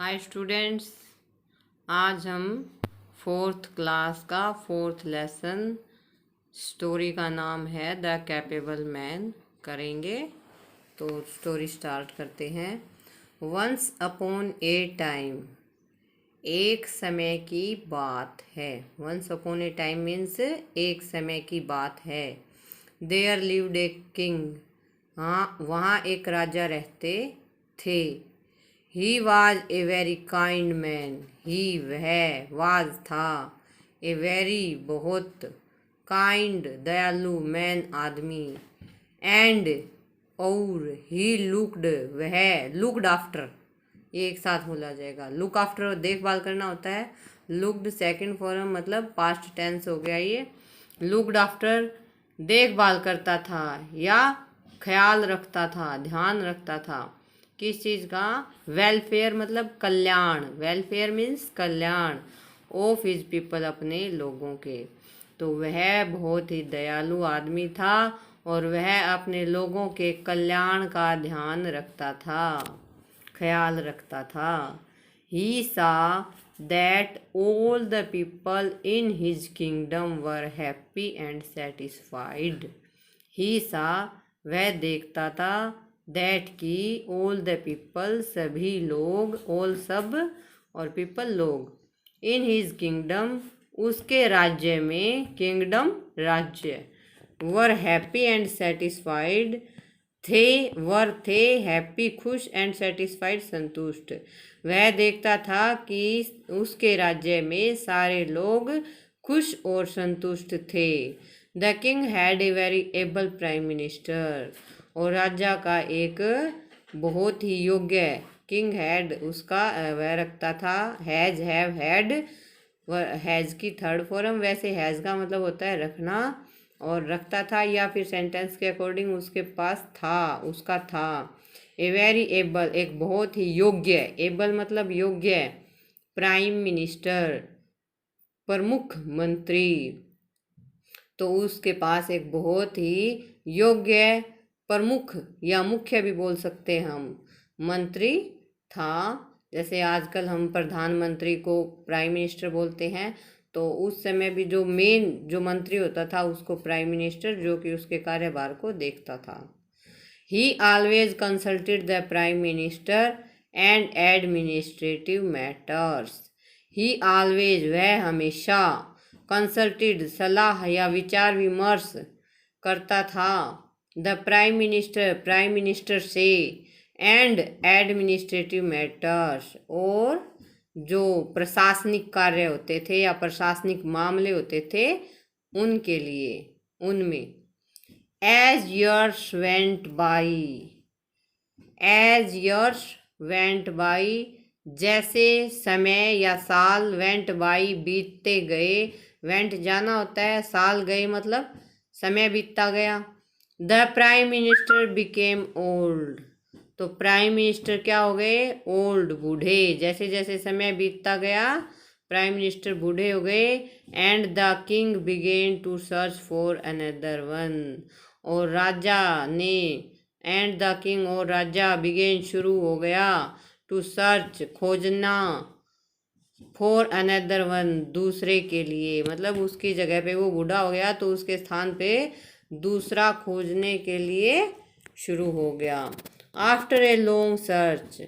Hi students, आज हम fourth class का फोर्थ लेसन स्टोरी का नाम है द कैपेबल मैन करेंगे। तो स्टोरी स्टार्ट करते हैं। वंस अपॉन ए टाइम, एक समय की बात है। Once upon a time means एक समय की बात है। देयर लिव्ड ए किंग, हाँ वहाँ एक राजा रहते थे। He was a very kind man, he वह वाज था, ए वेरी बहुत, काइंड दयालु मैन आदमी, एंड और ही लुकड वह लुकड आफ्टर, ये एक साथ बोला जाएगा। लुक आफ्टर देखभाल करना होता है। लुकड सेकंड फॉर्म मतलब पास्ट टेंस हो गया। ये लुकड आफ्टर देखभाल करता था या ख्याल रखता था, ध्यान रखता था। किस चीज़ का? वेलफेयर मतलब कल्याण, वेलफेयर मीन्स कल्याण ऑफ हिज पीपल, अपने लोगों के। तो वह बहुत ही दयालु आदमी था और वह अपने लोगों के कल्याण का ध्यान रखता था, ख्याल रखता था। He saw that all the people in his kingdom were happy and satisfied. He saw वह देखता था, दैट की ऑल द पीपल सभी लोग, ऑल सब और पीपल लोग, इन हिज किंगडम उसके राज्य में, किंगडम राज्य, वर हैप्पी एंड सेटिस्फाइड थे, वर थे हैप्पी खुश एंड सेटिस्फाइड संतुष्ट। वह देखता था कि उसके राज्य में सारे लोग खुश और संतुष्ट थे। The king had a very able prime minister, और राजा का एक बहुत ही योग्य, किंग हैड उसका वह रखता था, हैज हैव हैड, हैज की थर्ड फॉर्म। वैसे हैज का मतलब होता है रखना, और रखता था या फिर सेंटेंस के अकॉर्डिंग उसके पास था, उसका था। ए वेरी एबल एक बहुत ही योग्य, एबल मतलब योग्य, प्राइम मिनिस्टर प्रमुख मंत्री। तो उसके पास एक बहुत ही योग्य प्रमुख या मुख्य भी बोल सकते हैं हम, मंत्री था। जैसे आजकल हम प्रधानमंत्री को प्राइम मिनिस्टर बोलते हैं, तो उस समय भी जो मेन जो मंत्री होता था उसको प्राइम मिनिस्टर, जो कि उसके कार्यभार को देखता था। ही always consulted the prime minister and administrative matters. He always वह हमेशा, कंसल्टेड सलाह या विचार विमर्श करता था, the prime minister prime minister से, एंड एडमिनिस्ट्रेटिव मैटर्स और जो प्रशासनिक कार्य होते थे या प्रशासनिक मामले होते थे उनके लिए, उनमें। As years went by, as years went by जैसे समय या साल, वेंट बाई बीतते गए, वेंट जाना होता है, साल गए मतलब समय बीतता गया। The prime minister became old, तो प्राइम मिनिस्टर क्या हो गए? ओल्ड, बूढ़े। जैसे जैसे समय बीतता गया प्राइम मिनिस्टर बूढ़े हो गए। And the king began to search for another one, और राजा ने, एंड द किंग और राजा, बिगेन शुरू हो गया, टू सर्च खोजना, फॉर अनदर वन दूसरे के लिए, मतलब उसकी जगह पे वो बूढ़ा हो गया तो उसके स्थान पे दूसरा खोजने के लिए शुरू हो गया। After a long search,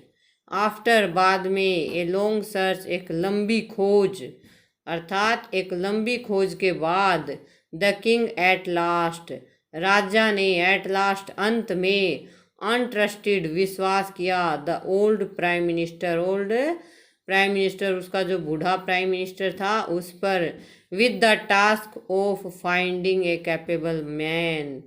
after बाद में, ए लॉन्ग सर्च एक लंबी खोज, अर्थात एक लंबी खोज के बाद, द किंग एट लास्ट राजा ने, एट लास्ट अंत में, अनट्रस्टेड विश्वास किया, the old prime minister old prime minister उसका जो बूढ़ा प्राइम मिनिस्टर था उस पर, with the task of finding a capable man.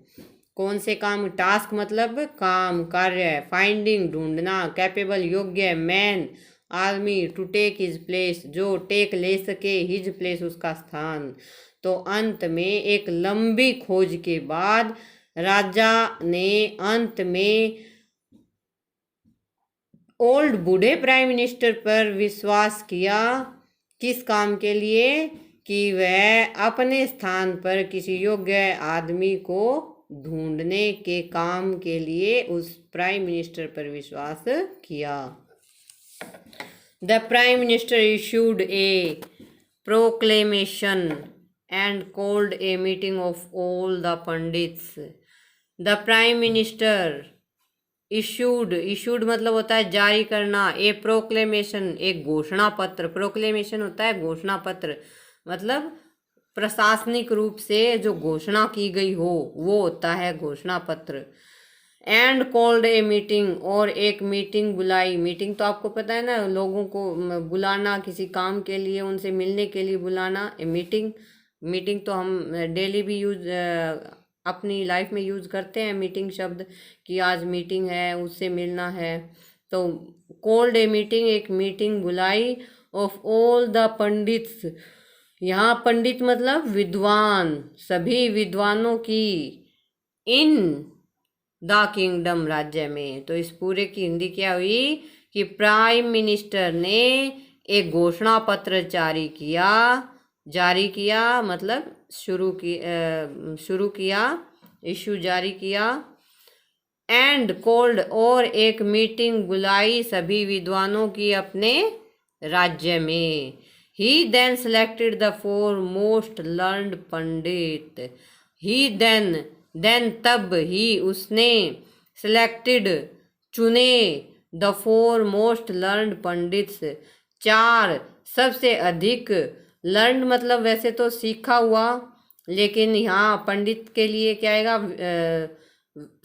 कौन से काम? टास्क मतलब काम, कार्य, फाइंडिंग ढूंढना, कैपेबल योग्य, मैन आदमी, टू टेक हिज प्लेस जो टेक ले सके, हिज प्लेस उसका स्थान। तो अंत में एक लंबी खोज के बाद राजा ने अंत में ओल्ड बूढ़े प्राइम मिनिस्टर पर विश्वास किया। किस काम के लिए? कि वह अपने स्थान पर किसी योग्य आदमी को ढूंढने के काम के लिए उस प्राइम मिनिस्टर पर विश्वास किया। The Prime Minister issued a proclamation and called a meeting of all the Pandits. The Prime Minister issued मतलब होता है जारी करना, ए प्रोक्लेमेशन एक घोषणा पत्र, प्रोक्लेमेशन होता है घोषणा पत्र, मतलब प्रशासनिक रूप से जो घोषणा की गई हो वो होता है घोषणा पत्र। एंड कॉल्ड ए मीटिंग, और एक मीटिंग बुलाई। मीटिंग तो आपको पता है ना, लोगों को बुलाना किसी काम के लिए, उनसे मिलने के लिए बुलाना, ए मीटिंग। मीटिंग तो हम डेली भी अपनी लाइफ में यूज़ करते हैं मीटिंग शब्द, कि आज मीटिंग है, उससे मिलना है। तो कॉल्ड ए मीटिंग, एक मीटिंग बुलाई, ऑफ ऑल द पंडित्स, यहाँ पंडित मतलब विद्वान, सभी विद्वानों की, इन द किंगडम राज्य में। तो इस पूरे की हिंदी क्या हुई कि प्राइम मिनिस्टर ने एक घोषणा पत्र जारी किया मतलब शुरू किया, इशू जारी किया। एंड कॉल्ड, और एक मीटिंग बुलाई सभी विद्वानों की अपने राज्य में। He then selected the 4 most learned pandit. He then तब ही उसने सेलेक्टेड चुने द 4 मोस्ट लर्नड पंडित्स, 4 सबसे अधिक लर्न मतलब वैसे तो सीखा हुआ, लेकिन यहाँ पंडित के लिए क्या आएगा,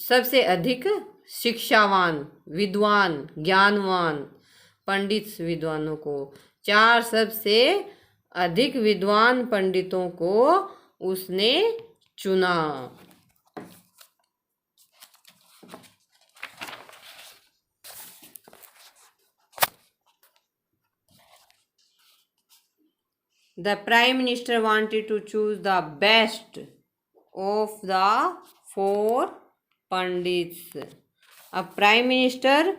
सबसे अधिक शिक्षावान, विद्वान, ज्ञानवान पंडित विद्वानों को, 4 सबसे अधिक विद्वान पंडितों को उसने चुना। The Prime Minister wanted to choose the best of the 4 pandits. अब प्राइम मिनिस्टर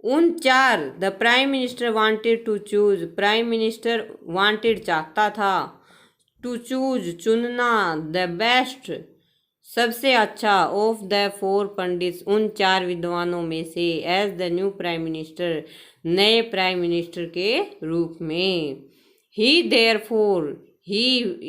उन 4, the prime minister wanted to choose, prime minister wanted चाहता था, टू चूज चुनना, द बेस्ट सबसे अच्छा, ऑफ द 4 पंडित्स उन 4 विद्वानों में से, as the new prime minister नए प्राइम मिनिस्टर के रूप में। ही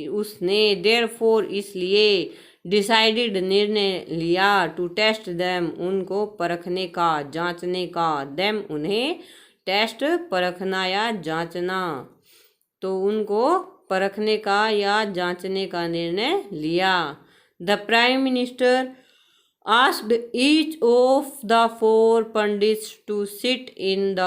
उसने देयरफॉर इसलिए, डिसाइडेड निर्णय लिया, टू टेस्ट देम उनको परखने का, जांचने का, देम उन्हें, टेस्ट परखना या जांचना, तो उनको परखने का या जांचने का निर्णय लिया। The prime minister asked each of the 4 pandits to sit in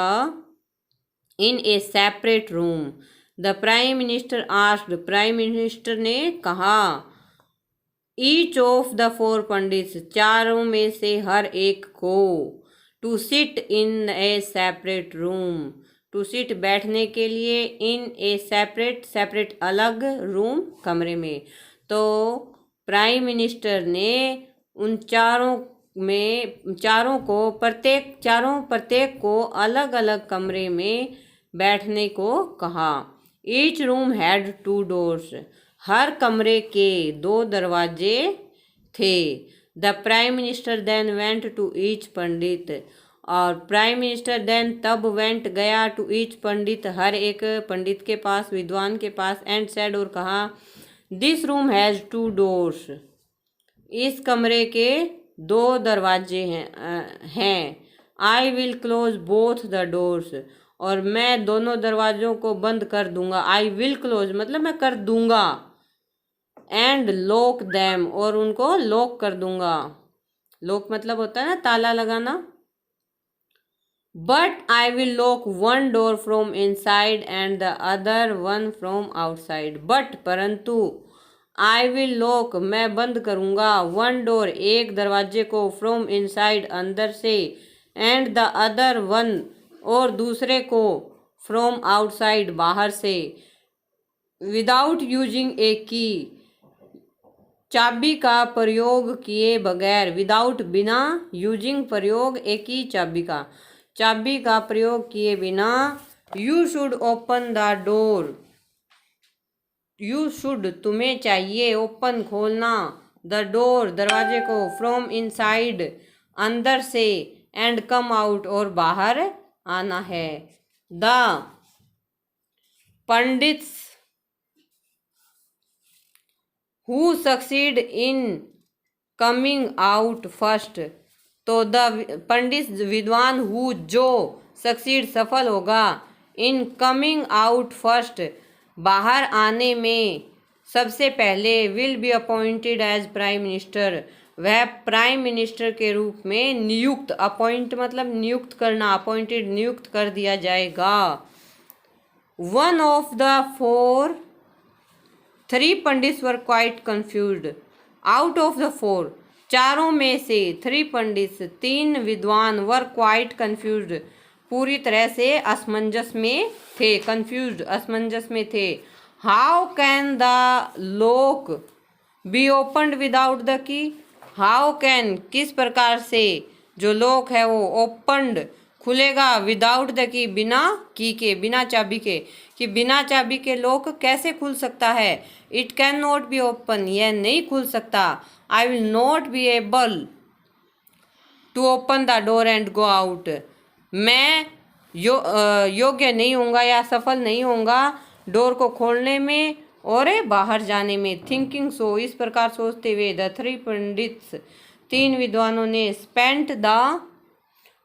a separate room. The prime minister asked, prime minister ने कहा, ईच ऑफ द 4 पंडित्स 4 में से हर एक को, to sit in a separate room, to sit बैठने के लिए, इन ए सेपरेट अलग, रूम कमरे में। तो प्राइम मिनिस्टर ने उन चारों को प्रत्येक को अलग अलग कमरे में बैठने को कहा। ईच रूम हैड 2 डोर्स, हर कमरे के 2 दरवाजे थे। The prime minister then went to each pandit, और प्राइम मिनिस्टर देन तब वेंट गया, टू ईच पंडित हर एक पंडित के पास, विद्वान के पास, एंड सेड और कहा, दिस रूम हैज़ 2 डोर्स, इस कमरे के 2 दरवाजे हैं। I will close both the doors, और मैं दोनों दरवाजों को बंद कर दूंगा। आई विल क्लोज मतलब मैं कर दूंगा, एंड लॉक देम, और उनको लॉक कर दूंगा। लॉक मतलब होता है ना ताला लगाना। But I will lock 1 door from inside and the other 1 from outside. But परंतु, आई विल लॉक मैं बंद करूंगा, 1 डोर एक दरवाजे को, फ्रॉम इनसाइड अंदर से, एंड द अदर 1 और दूसरे को, फ्रॉम आउटसाइड बाहर से, विदाउट यूजिंग ए की चाबी का प्रयोग किए बगैर, विदाउट बिना, यूजिंग प्रयोग, एक ही चाबी का प्रयोग किए बिना। You should open the door, you should तुम्हें चाहिए, ओपन खोलना, द डोर दरवाजे को, फ्रॉम इनसाइड अंदर से, एंड कम आउट और बाहर आना है। The pandits who succeed in coming out first. तो द पंडित विद्वान हु जो सक्सीड सफल होगा, इन कमिंग आउट फर्स्ट बाहर आने में सबसे पहले, will be appointed as prime minister वह प्राइम मिनिस्टर के रूप में नियुक्त, अपॉइंट मतलब नियुक्त करना, अपॉइंटेड नियुक्त कर दिया जाएगा। One of the four, three pandits were quite confused. Out of the four, चारों में से, थ्री पंडित्स तीन विद्वान, वर क्वाइट कंफ्यूज्ड पूरी तरह से असमंजस में थे, कंफ्यूज्ड असमंजस में थे। How can the lock be opened without the key. How can किस प्रकार से जो लॉक है वो ओपन्ड खुलेगा, विदाउट द की बिना की के, बिना चाबी के, कि बिना चाबी के लॉक कैसे खुल सकता है। It can not be open, यह नहीं खुल सकता। I will not be able to open the door and go out, मैं योग्य नहीं होऊंगा या सफल नहीं होऊंगा डोर को खोलने में और बाहर जाने में। थिंकिंग सो, इस प्रकार सोचते हुए, द थ्री पंडित्स तीन विद्वानों ने, spent the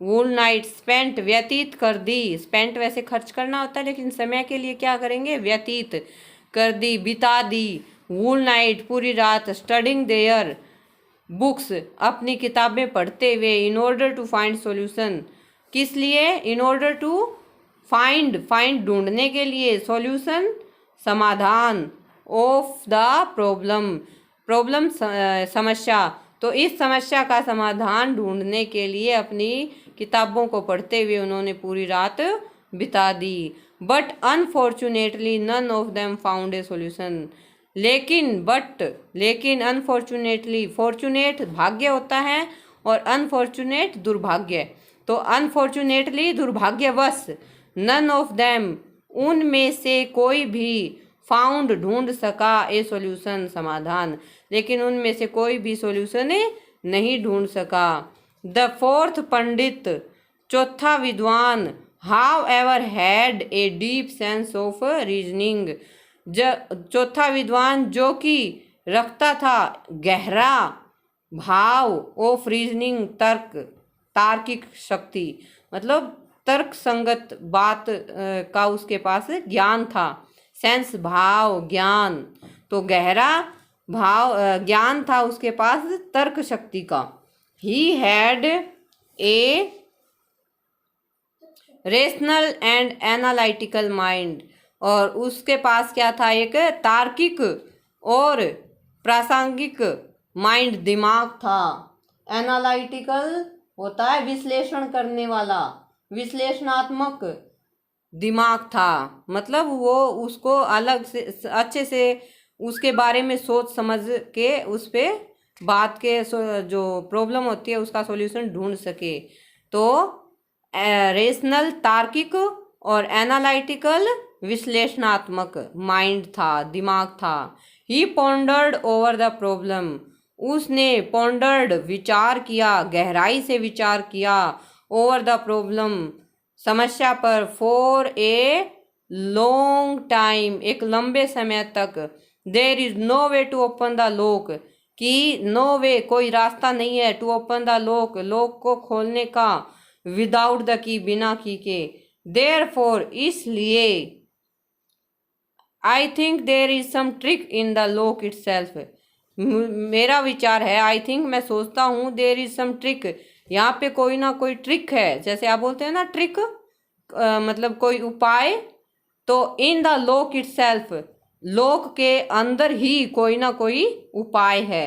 wool night, spent व्यतीत कर दी, स्पेंट वैसे खर्च करना होता है लेकिन समय के लिए क्या करेंगे, व्यतीत कर दी, बिता दी, वूल नाइट पूरी रात, स्टडिंग देयर बुक्स अपनी किताबें पढ़ते हुए, in order to find solution किस लिए, in order to find, find ढूंढने के लिए, सॉल्यूशन समाधान, ऑफ द प्रॉब्लम, प्रॉब्लम समस्या, तो इस समस्या का समाधान ढूंढने के लिए अपनी किताबों को पढ़ते हुए उन्होंने पूरी रात बिता दी। But unfortunately none of them found a solution, लेकिन अनफॉर्चुनेटली, फॉर्चुनेट भाग्य होता है और अनफॉर्चुनेट दुर्भाग्य, तो अनफॉर्चुनेटली दुर्भाग्यवश, नन ऑफ देम उनमें से कोई भी, फाउंड ढूंढ सका, ए सॉल्यूशन समाधान, लेकिन उनमें से कोई भी सॉल्यूशन नहीं ढूंढ सका। द फोर्थ पंडित चौथा विद्वान, how ever had a deep sense of reasoning, चौथा विद्वान जो कि रखता था गहरा भाव, ऑफ रीजनिंग तर्क, तार्किक शक्ति, मतलब तर्क संगत बात का उसके पास ज्ञान था, सेंस भाव ज्ञान, तो गहरा भाव ज्ञान था उसके पास तर्क शक्ति का। He had a rational and analytical mind, और उसके पास क्या था, एक तार्किक और प्रासंगिक माइंड, दिमाग था। एनालिटिकल होता है विश्लेषण करने वाला, विश्लेषणात्मक दिमाग था, मतलब वो उसको अलग से अच्छे से उसके बारे में सोच समझ के उस पर बात के जो प्रॉब्लम होती है उसका सॉल्यूशन ढूंढ सके। तो रेशनल तार्किक और एनालिटिकल विश्लेषणात्मक माइंड था, दिमाग था। ही पॉन्डर्ड ओवर द प्रॉब्लम, उसने पॉन्डर्ड विचार किया, गहराई से विचार किया, ओवर द प्रॉब्लम समस्या पर, फॉर ए लॉन्ग टाइम एक लंबे समय तक। There is no way to open the lock, कि नो वे कोई रास्ता नहीं है, to open the lock lock को खोलने का, विदाउट द की बिना की के। देयर फॉर इसलिए, I think there is some trick in the lock itself, मेरा विचार है, आई थिंक मैं सोचता हूँ, देर इज सम ट्रिक यहाँ पे कोई ना कोई ट्रिक है, जैसे आप बोलते हैं ना ट्रिक, मतलब कोई उपाय, तो in the lock itself lock के अंदर ही कोई ना कोई उपाय है।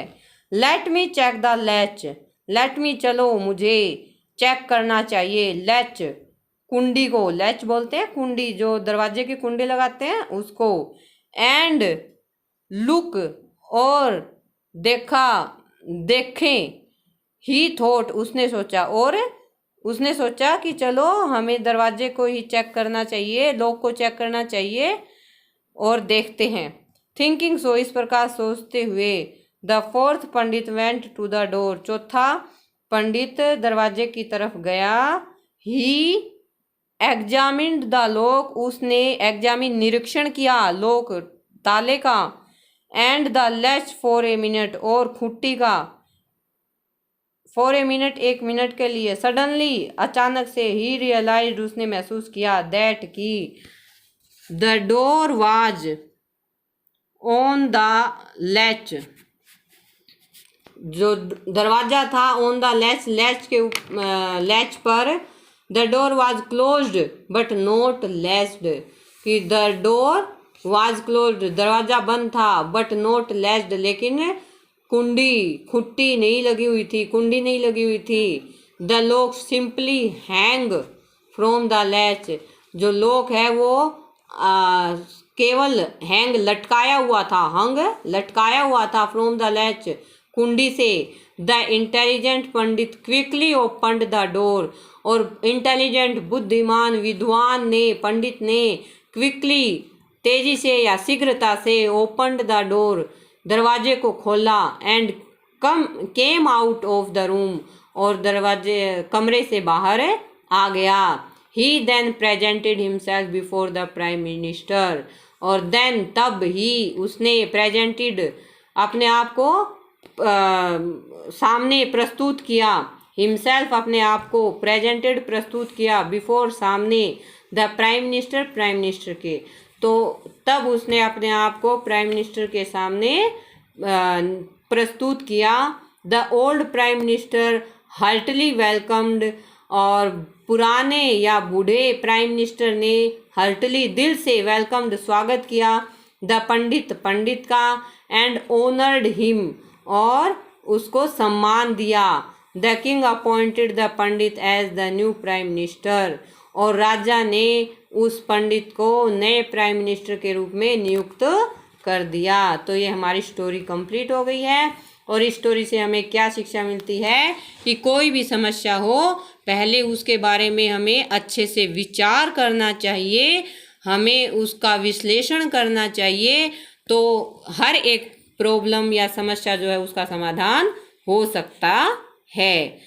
Let me check the latch, let me चलो मुझे चेक करना चाहिए, लैच कुंडी को, लैच बोलते हैं कुंडी, जो दरवाजे की कुंडी लगाते हैं उसको। एंड लुक और देखा, देखें, ही थॉट उसने सोचा, और उसने सोचा कि चलो हमें दरवाजे को ही चेक करना चाहिए, लॉक को चेक करना चाहिए और देखते हैं। थिंकिंग सो, इस प्रकार सोचते हुए, the fourth pandit went to the door, चौथा पंडित दरवाजे की तरफ गया। ही एग्जामिन्ड द लॉक, उसने एग्जामिन निरीक्षण किया लॉक ताले का, and the latch for a minute, और खुट्टी का, फॉर ए मिनट, 1 मिनट के लिए। सडनली, अचानक से, ही रियलाइज्ड, उसने महसूस किया, दैट की, the door was on the latch, जो दरवाजा था, ऑन द लैच, लैच के लैच पर, the door was closed but not latched, कि द डोर वाज क्लोज्ड, दरवाजा बंद था, बट नॉट लैच्ड, लेकिन खुट्टी नहीं लगी हुई थी, कुंडी नहीं लगी हुई थी। The lock simply hang from the latch, जो लॉक है वो केवल हैंग लटकाया हुआ था, हंग लटकाया हुआ था, फ्रॉम द लैच, कुंडी से। The intelligent Pandit quickly opened the door, और इंटेलिजेंट बुद्धिमान विद्वान ने, पंडित ने, क्विकली तेजी से या शीघ्रता से, ओपन्ड द डोर, दरवाजे को खोला, and came out of the room, और दरवाजे कमरे से बाहर आ गया। He then presented himself before the prime minister, और देन तब ही उसने प्रेजेंटेड अपने आप को सामने प्रस्तुत किया, हिमसेल्फ अपने आप को प्रेजेंटेड प्रस्तुत किया, बिफोर सामने, the prime minister, prime minister के। तो तब उसने अपने आप को प्राइम मिनिस्टर के सामने प्रस्तुत किया। The old prime minister heartily welcomed, और पुराने या बूढ़े प्राइम मिनिस्टर ने हार्टली, दिल से, वेलकम्ड, स्वागत किया, द पंडित, पंडित का, एंड ऑनर्ड हिम, और उसको सम्मान दिया। The king appointed the pandit as the new prime minister, और राजा ने उस पंडित को नए प्राइम मिनिस्टर के रूप में नियुक्त कर दिया। तो ये हमारी स्टोरी कंप्लीट हो गई है। और इस स्टोरी से हमें क्या शिक्षा मिलती है कि कोई भी समस्या हो, पहले उसके बारे में हमें अच्छे से विचार करना चाहिए, हमें उसका विश्लेषण करना चाहिए, तो हर एक प्रॉब्लम या समस्या जो है उसका समाधान हो सकता है।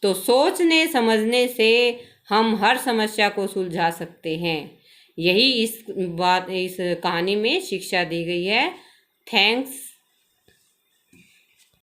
तो सोचने समझने से हम हर समस्या को सुलझा सकते हैं। यही इस कहानी में शिक्षा दी गई है। थैंक्स।